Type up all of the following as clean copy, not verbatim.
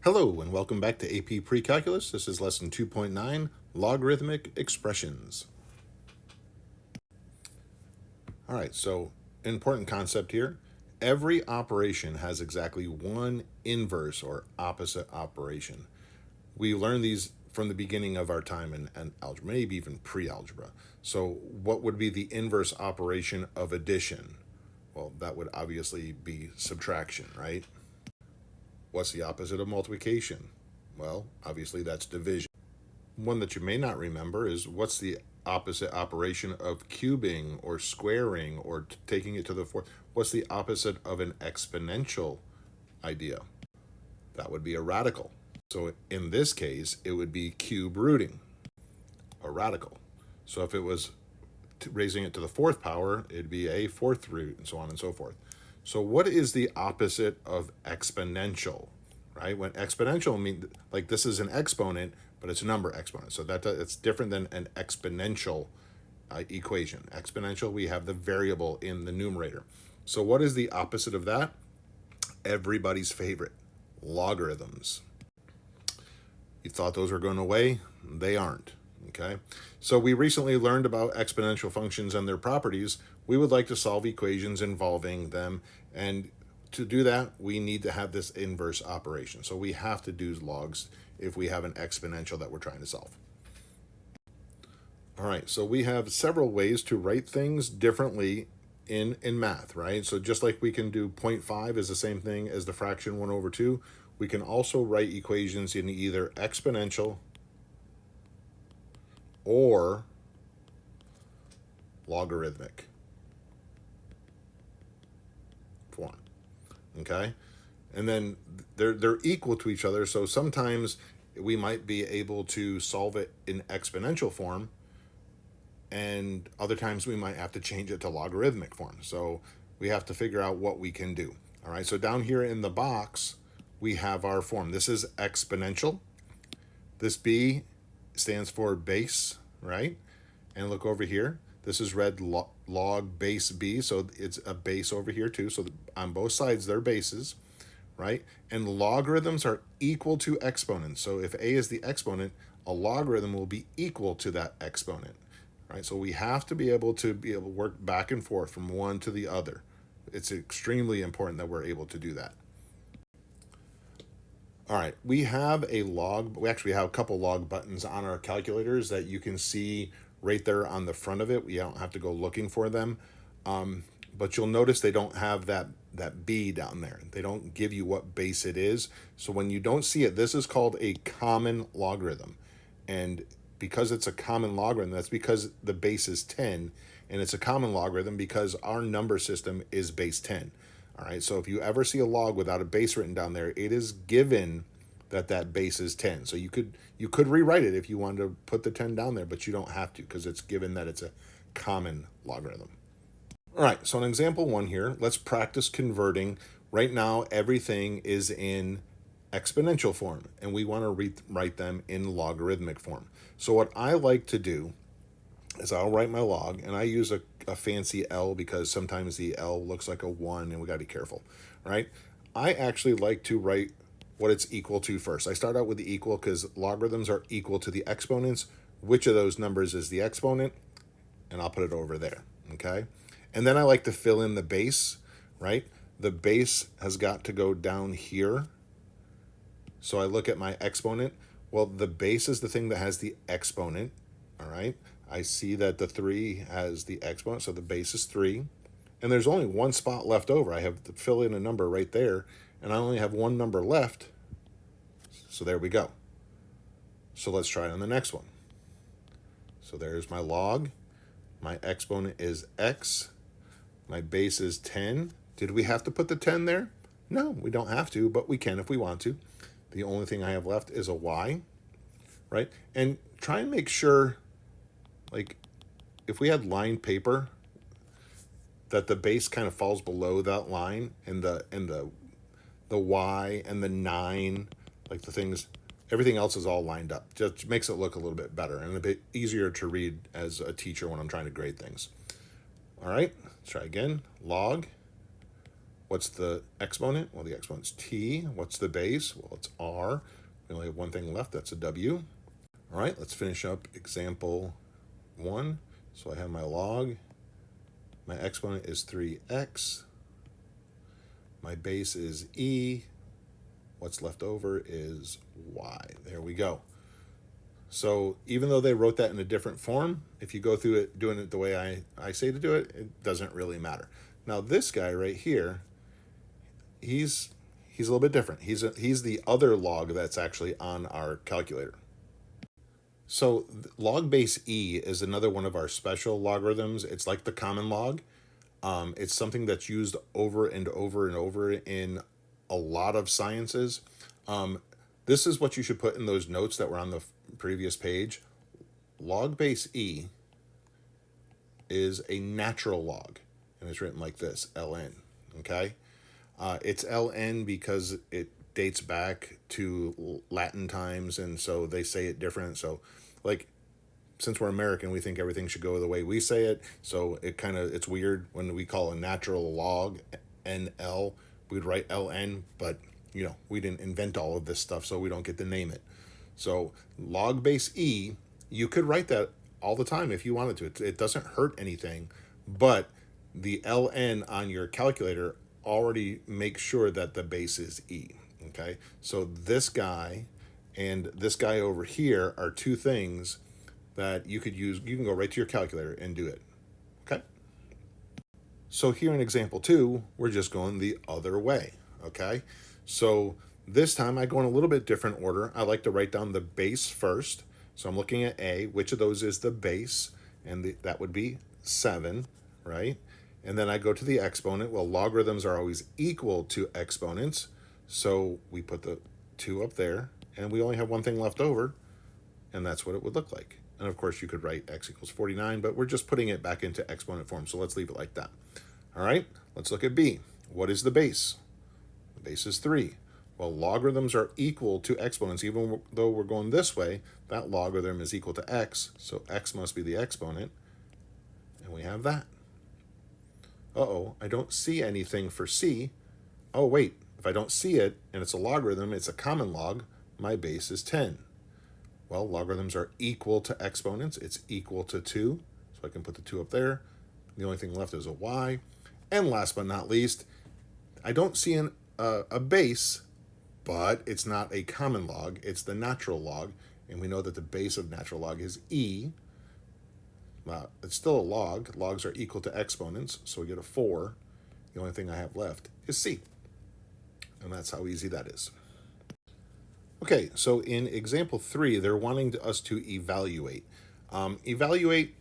Hello and welcome back to AP Pre-Calculus. This is lesson 2.9, Logarithmic Expressions. All right, so important concept here. Every operation has exactly one inverse or opposite operation. We learned these from the beginning of our time in algebra, maybe even pre-algebra. So what would be the inverse operation of addition? Well, that would obviously be subtraction, right? What's the opposite of multiplication? Well, obviously that's division. One that you may not remember is what's the opposite operation of cubing or squaring or taking it to the fourth? What's the opposite of an exponential idea? That would be a radical. So in this case, it would be cube rooting, a radical. So if it was raising it to the fourth power, it'd be a fourth root and so on and so forth. So what is the opposite of exponential, right? When exponential means, like this is an exponent, but it's a number exponent. So it's different than an exponential equation. Exponential, we have the variable in the numerator. So what is the opposite of that? Everybody's favorite, logarithms. You thought those were going away? They aren't. Okay, so we recently learned about exponential functions and their properties. We would like to solve equations involving them, and to do that, we need to have this inverse operation. So we have to do logs if we have an exponential that we're trying to solve. All right, so we have several ways to write things differently in math, right? So just like we can do 0.5 is the same thing as the fraction 1 over 2, we can also write equations in either exponential or logarithmic form. Okay, and then they're equal to each other, so sometimes we might be able to solve it in exponential form, and other times we might have to change it to logarithmic form. So we have to figure out what we can do. All right, so down here in the box we have our form. This is exponential. This B stands for base, right? And look over here. This is read log base B, so it's a base over here too. So on both sides, they're bases, right? And logarithms are equal to exponents. So if A is the exponent, a logarithm will be equal to that exponent, right? So we have to be able to work back and forth from one to the other. It's extremely important that we're able to do that. All right, we have a log. We actually have a couple log buttons on our calculators that you can see right there on the front of it. We don't have to go looking for them, but you'll notice they don't have that B down there. They don't give you what base it is. So when you don't see it, this is called a common logarithm. And because it's a common logarithm, that's because the base is 10, and it's a common logarithm because our number system is base 10. All right, so if you ever see a log without a base written down there, it is given that base is 10. So you could rewrite it if you wanted to put the 10 down there, but you don't have to because it's given that it's a common logarithm. All right, so in example 1 here, let's practice converting. Right now, everything is in exponential form, and we want to write them in logarithmic form. So what I like to do is I'll write my log, and I use a fancy L because sometimes the L looks like a 1, and we got to be careful, right? I actually like to write what it's equal to first. I start out with the equal because logarithms are equal to the exponents. Which of those numbers is the exponent? And I'll put it over there, okay? And then I like to fill in the base, right? The base has got to go down here. So I look at my exponent. Well, the base is the thing that has the exponent, all right? I see that the 3 has the exponent, so the base is 3. And there's only one spot left over. I have to fill in a number right there, and I only have one number left. So there we go. So let's try it on the next one. So there's my log. My exponent is x. My base is 10. Did we have to put the 10 there? No, we don't have to, but we can if we want to. The only thing I have left is a y, right? And try and make sure, like, if we had lined paper, that the base kind of falls below that line, and the y and the 9, like the things, everything else is all lined up. Just makes it look a little bit better and a bit easier to read as a teacher when I'm trying to grade things. All right, let's try again. Log What's the exponent? Well, the exponent's t. What's the base? Well, it's r. We only have one thing left, that's a w. All right, let's finish up example 1. So I have my log. My exponent is 3x. My base is e. What's left over is y. There we go. So even though they wrote that in a different form, if you go through it doing it the way I say to do it, it doesn't really matter. Now this guy right here, he's a little bit different. He's the other log that's actually on our calculator. So log base e is another one of our special logarithms. It's like the common log. It's something that's used over and over and over in a lot of sciences. This is what you should put in those notes that were on the previous page. Log base e is a natural log, and it's written like this, ln, okay? It's ln because it dates back to Latin times, and so they say it different. So, like, since we're American, we think everything should go the way we say it. So it's weird when we call a natural log NL, we'd write LN, but we didn't invent all of this stuff, so we don't get to name it. So log base E, you could write that all the time if you wanted to. It doesn't hurt anything, but the ln on your calculator already makes sure that the base is E. Okay, so this guy and this guy over here are two things that you could use. You can go right to your calculator and do it. Okay. So here in example 2, we're just going the other way. Okay. So this time I go in a little bit different order. I like to write down the base first. So I'm looking at A, which of those is the base? And that would be 7, right? And then I go to the exponent. Well, logarithms are always equal to exponents. So we put the 2 up there, and we only have one thing left over, and that's what it would look like. And of course, you could write x equals 49, but we're just putting it back into exponent form, so let's leave it like that. All right, let's look at B. What is the base? The base is 3. Well, logarithms are equal to exponents. Even though we're going this way, that logarithm is equal to x, so x must be the exponent, and we have that. Uh-oh, I don't see anything for C. Oh, wait, if I don't see it, and it's a logarithm, it's a common log, my base is 10. Well, logarithms are equal to exponents. It's equal to 2, so I can put the 2 up there. The only thing left is a y. And last but not least, I don't see a base, but it's not a common log. It's the natural log, and we know that the base of natural log is e. It's still a log. Logs are equal to exponents, so we get a 4. The only thing I have left is c, and that's how easy that is. Okay, so in example 3, they're wanting us to evaluate. Evaluate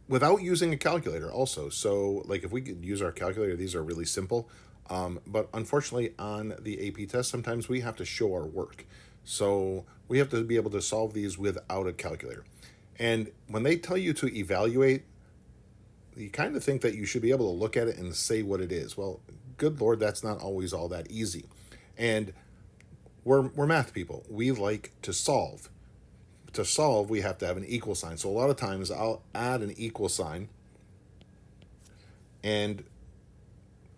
without using a calculator also. So like if we could use our calculator, these are really simple. But unfortunately on the AP test, sometimes we have to show our work. So we have to be able to solve these without a calculator. And when they tell you to evaluate, you kind of think that you should be able to look at it and say what it is. Well, good Lord, that's not always all that easy. And we're math people. We like to solve. To solve, we have to have an equal sign. So a lot of times I'll add an equal sign and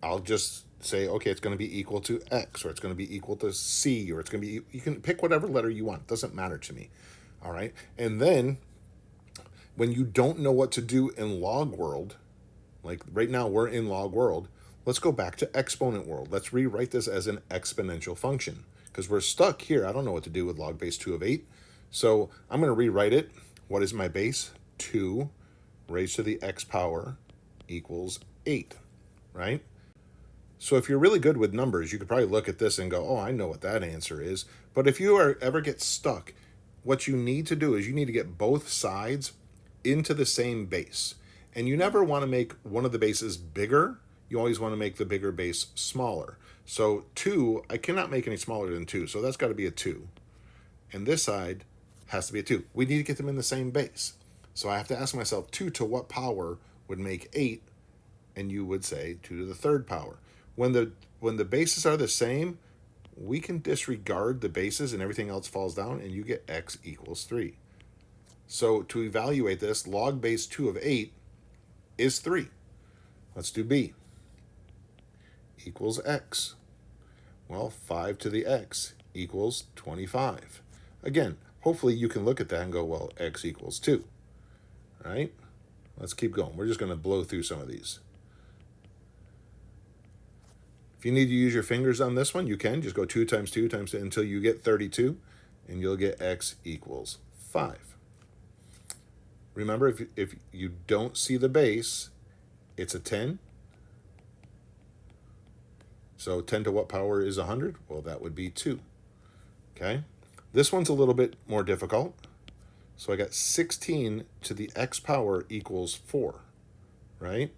I'll just say, okay, it's going to be equal to X, or it's going to be equal to C, or it's going to be, you can pick whatever letter you want. It doesn't matter to me. All right. And then when you don't know what to do in log world, like right now we're in log world, let's go back to exponent world. Let's rewrite this as an exponential function because we're stuck here. I don't know what to do with log base 2 of 8. So I'm going to rewrite it. What is my base? 2 raised to the x power equals 8, right? So if you're really good with numbers, you could probably look at this and go, oh, I know what that answer is. But if you ever get stuck, what you need to do is you need to get both sides into the same base. And you never want to make one of the bases bigger. You always want to make the bigger base smaller. So 2, I cannot make any smaller than 2. So that's got to be a 2. And this side has to be a 2. We need to get them in the same base. So I have to ask myself, 2 to what power would make 8? And you would say 2 to the 3rd power. When the bases are the same, we can disregard the bases and everything else falls down, and you get x equals 3. So to evaluate this, log base 2 of 8 is 3. Let's do B. equals x. Well, 5 to the x equals 25. Again, hopefully you can look at that and go, well, x equals 2, right? Let's keep going. We're just going to blow through some of these. If you need to use your fingers on this one, you can. Just go 2 times 2 times 2 until you get 32, and you'll get x equals 5. Remember, if you don't see the base, it's a 10. So 10 to what power is 100? Well, that would be 2. Okay? This one's a little bit more difficult. So I got 16 to the x power equals 4, right?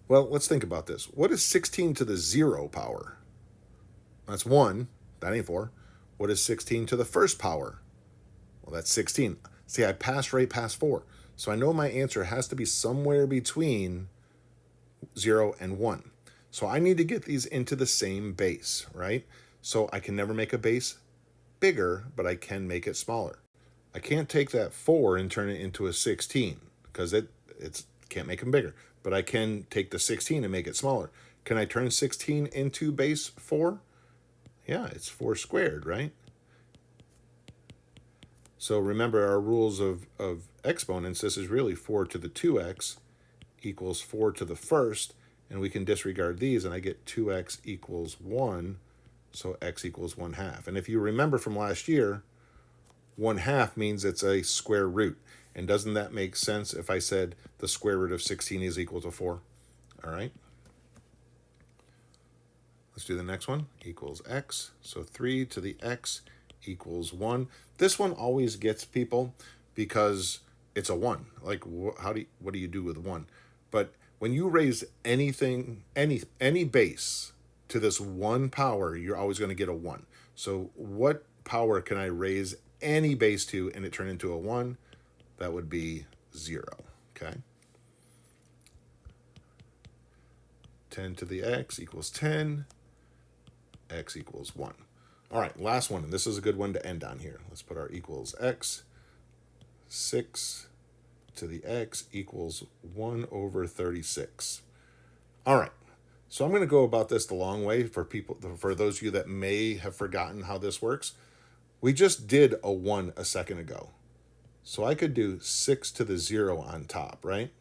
Well, let's think about this. What is 16 to the 0 power? That's 1. That ain't 4. What is 16 to the first power? Well, that's 16. See, I passed right past 4. So I know my answer has to be somewhere between 0 and 1. So I need to get these into the same base, right? So I can never make a base bigger, but I can make it smaller. I can't take that 4 and turn it into a 16 because it's can't make them bigger. But I can take the 16 and make it smaller. Can I turn 16 into base 4? Yeah, it's 4 squared, right? So remember our rules of exponents. This is really 4 to the 2x equals 4 to the first. And we can disregard these, and I get 2x equals 1, so x equals 1/2. And if you remember from last year, 1/2 means it's a square root. And doesn't that make sense if I said the square root of 16 is equal to 4? All right. Let's do the next one. Equals x. So 3 to the x equals 1. This one always gets people because it's a 1. Like, what do you do with 1? But when you raise anything, any base to this 1 power, you're always going to get a 1. So what power can I raise any base to and it turn into a 1? That would be 0, okay? 10 to the x equals 10. X equals 1. All right, last one, and this is a good one to end on here. Let's put our equals x. 6 to the x equals 1 over 36. All right, so I'm going to go about this the long way for those of you that may have forgotten how this works. We just did a 1 a second ago. So I could do 6 to the 0 on top, right?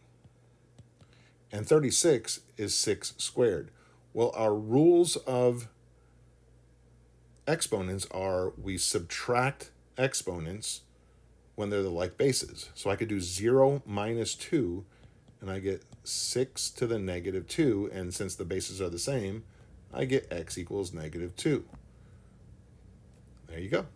And 36 is 6 squared. Well, our rules of exponents are we subtract exponents when they're the like bases. So I could do 0 minus 2, and I get 6 to the negative 2, and since the bases are the same, I get x equals negative 2. There you go.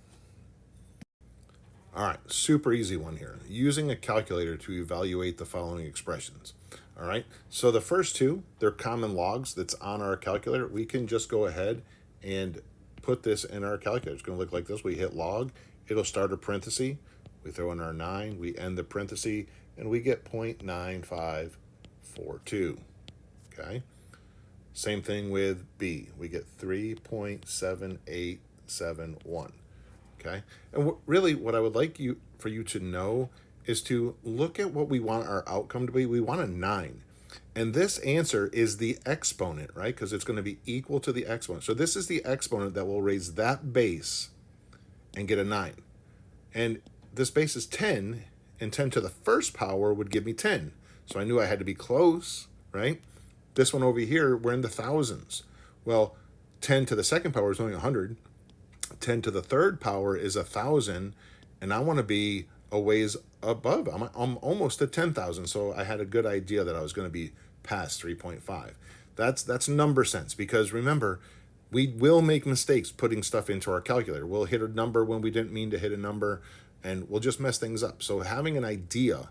All right, super easy one here. Using a calculator to evaluate the following expressions. All right, so the first two, they're common logs that's on our calculator. We can just go ahead and put this in our calculator. It's going to look like this. We hit log, it'll start a parenthesis. We throw in our 9, we end the parenthesis, and we get 0.9542, okay? Same thing with B. We get 3.7871, okay? And really what I would like for you to know is to look at what we want our outcome to be. We want a 9. And this answer is the exponent, right? Because it's going to be equal to the exponent. So this is the exponent that will raise that base and get a 9. And this base is 10, and 10 to the first power would give me 10. So I knew I had to be close, right? This one over here, we're in the thousands. Well, 10 to the second power is only 100. 10 to the third power is 1,000, and I want to be a ways above. I'm almost at 10,000, so I had a good idea that I was going to be past 3.5. That's number sense, because remember, we will make mistakes putting stuff into our calculator. We'll hit a number when we didn't mean to hit a number, and we'll just mess things up. So having an idea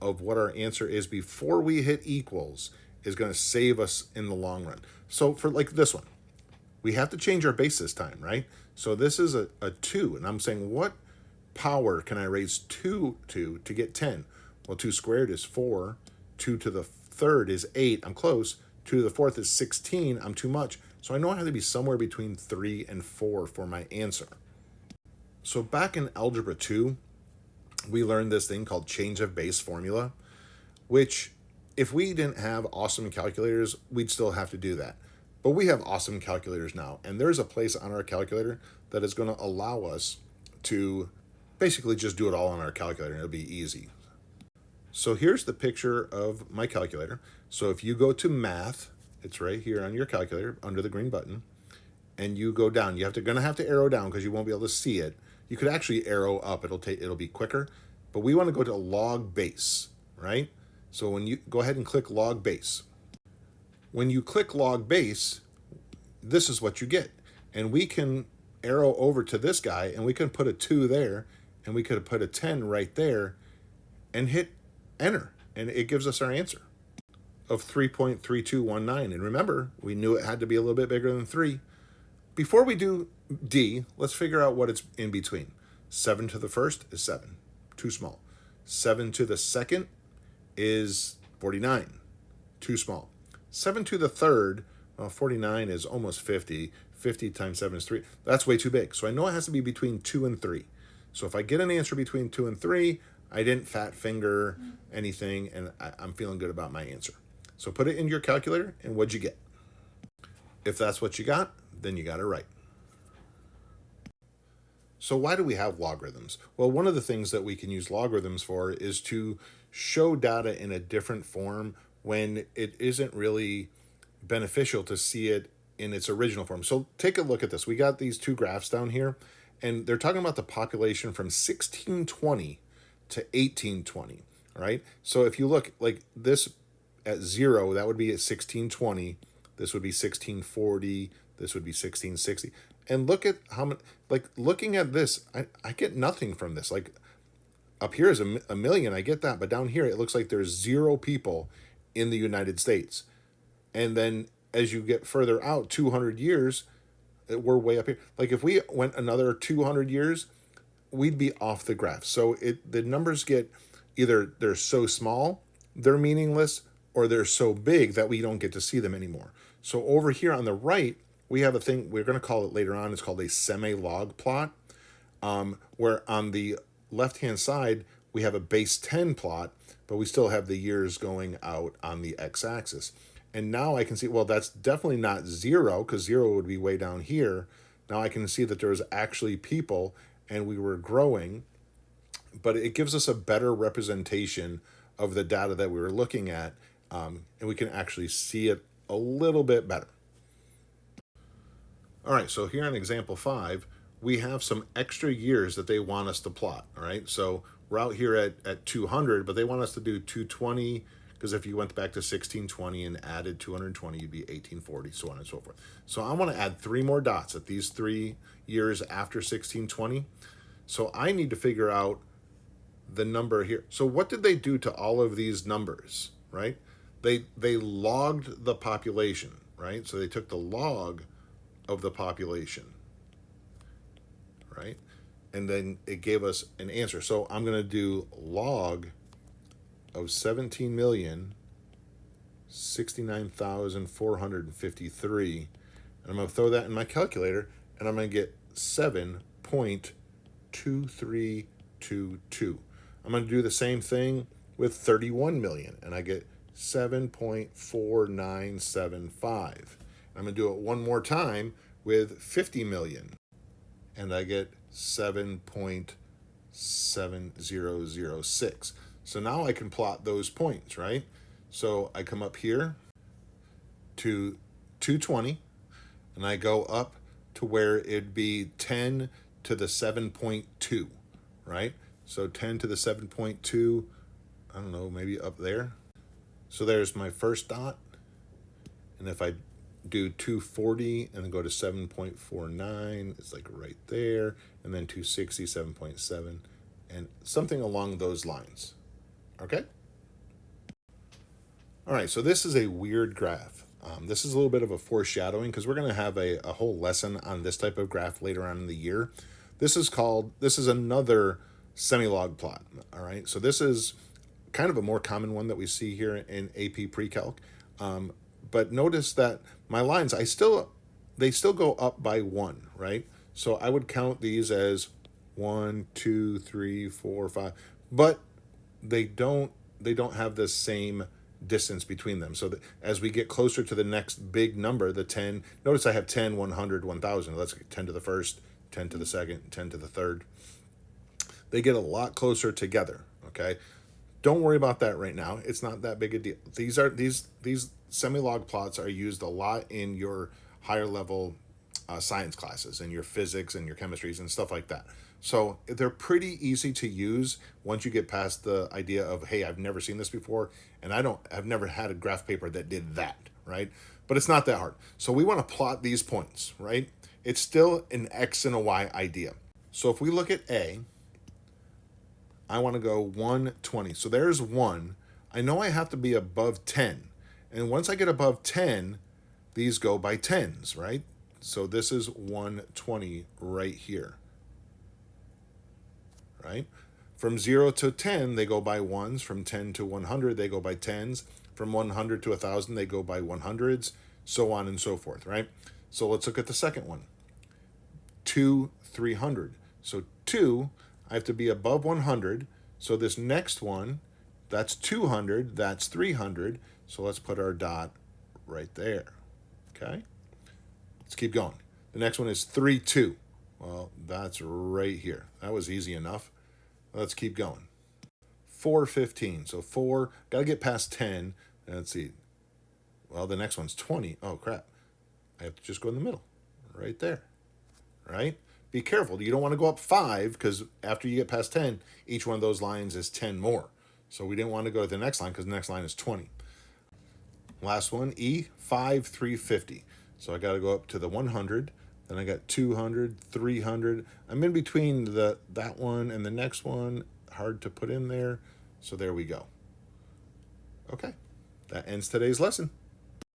of what our answer is before we hit equals is going to save us in the long run. So for like this one, we have to change our base this time, right? So this is a 2, and I'm saying what power can I raise 2 to get 10? Well, 2 squared is 4. 2 to the third is 8. I'm close. 2 to the fourth is 16. I'm too much. So I know I have to be somewhere between 3 and 4 for my answer. So back in Algebra 2, we learned this thing called change of base formula, which if we didn't have awesome calculators, we'd still have to do that. But we have awesome calculators now, and there's a place on our calculator that is going to allow us to basically just do it all on our calculator, and it'll be easy. So here's the picture of my calculator. So if you go to Math, it's right here on your calculator under the green button, and you go down. You're gonna have to arrow down because you won't be able to see it. You could actually arrow up. It'll be quicker, but we want to go to log base, right? So when you go ahead and click log base, when you click log base, this is what you get, and we can arrow over to this guy, and we can put a 2 there, and we could put a 10 right there, and hit enter, and it gives us our answer of 3.3219. And remember, we knew it had to be a little bit bigger than 3. Before we do D, let's figure out what it's in between. 7 to the first is 7, too small. 7 to the second is 49, too small. 7 to the third, well, 49 is almost 50. 50 times 7 is 3. That's way too big. So I know it has to be between 2 and 3. So if I get an answer between 2 and 3, I didn't fat finger anything, and I'm feeling good about my answer. So put it in your calculator, and what'd you get? If that's what you got, then you got it right. So why do we have logarithms? Well, one of the things that we can use logarithms for is to show data in a different form when it isn't really beneficial to see it in its original form. So take a look at this. We got these two graphs down here, and they're talking about the population from 1620 to 1820, right? So if you look like this at 0, that would be at 1620. This would be 1640. This would be 1660. And look at how much, like looking at this, I get nothing from this. Like up here is a million, I get that. But down here, it looks like there's 0 people in the United States. And then as you get further out, 200 years, we're way up here. Like if we went another 200 years, we'd be off the graph. So the numbers get either they're so small, they're meaningless, or they're so big that we don't get to see them anymore. So over here on the right, we have a thing, we're going to call it later on, it's called a semi-log plot, where on the left-hand side, we have a base 10 plot, but we still have the years going out on the x-axis. And now I can see, well, that's definitely not 0, because 0 would be way down here. Now I can see that there's actually people, and we were growing, but it gives us a better representation of the data that we were looking at, and we can actually see it a little bit better. All right, so here on example 5, we have some extra years that they want us to plot, all right? So we're out here at 200, but they want us to do 220, because if you went back to 1620 and added 220, you'd be 1840, so on and so forth. So I want to add 3 more dots at these 3 years after 1620. So I need to figure out the number here. So what did they do to all of these numbers, right? They logged the population, right? So they took the log of the population, right? And then it gave us an answer. So I'm going to do log of 17,069,453, and I'm going to throw that in my calculator, and I'm going to get 7.2322. I'm going to do the same thing with 31 million, and I get 7.4975. I'm going to do it one more time with 50 million, and I get 7.7006. So now I can plot those points, right? So I come up here to 220, and I go up to where it'd be 10 to the 7.2, right? So 10 to the 7.2, I don't know, maybe up there. So there's my first dot. And if I do 240 and then go to 7.49, it's like right there. And then 260, 7.7, and something along those lines. Okay? All right, so this is a weird graph. This is a little bit of a foreshadowing because we're going to have a whole lesson on this type of graph later on in the year. This is another semi-log plot, all right? So this is kind of a more common one that we see here in AP Pre-Calc. But notice that my lines, they still go up by 1, right? So I would count these as 1, 2, 3, 4, 5, but they don't have the same distance between them. So that as we get closer to the next big number, the 10, notice I have 10, 100, 1000. Let's get 10 to the first, 10 to the second, 10 to the third. They get a lot closer together, okay? Don't worry about that right now. It's not that big a deal. These semi-log plots are used a lot in your higher level science classes and your physics and your chemistries and stuff like that. So they're pretty easy to use once you get past the idea of, hey, I've never seen this before, and I've never had a graph paper that did that, right? But it's not that hard. So we want to plot these points, right? It's still an X and a Y idea. So if we look at A, I want to go 120. So there's 1. I know I have to be above 10. And once I get above 10, these go by tens, right? So this is 120 right here, right? From 0 to 10, they go by ones. From 10 to 100, they go by tens. From 100 to 1,000, they go by 100s, so on and so forth, right? So let's look at the second one. 2, 300. So 2, I have to be above 100. So this next one, that's 200, that's 300. So let's put our dot right there, okay? Let's keep going. The next one is 3, 2. Well, that's right here. That was easy enough. Let's keep going. 4, 15. So 4, got to get past 10. Let's see. Well, the next one's 20. Oh, crap. I have to just go in the middle, right there, right? Be careful. You don't want to go up 5 because after you get past 10, each one of those lines is 10 more. So we didn't want to go to the next line because the next line is 20. Last one, E, 5, 350. So I got to go up to the 100. Then I got 200, 300. I'm in between that one and the next one. Hard to put in there. So there we go. Okay, that ends today's lesson.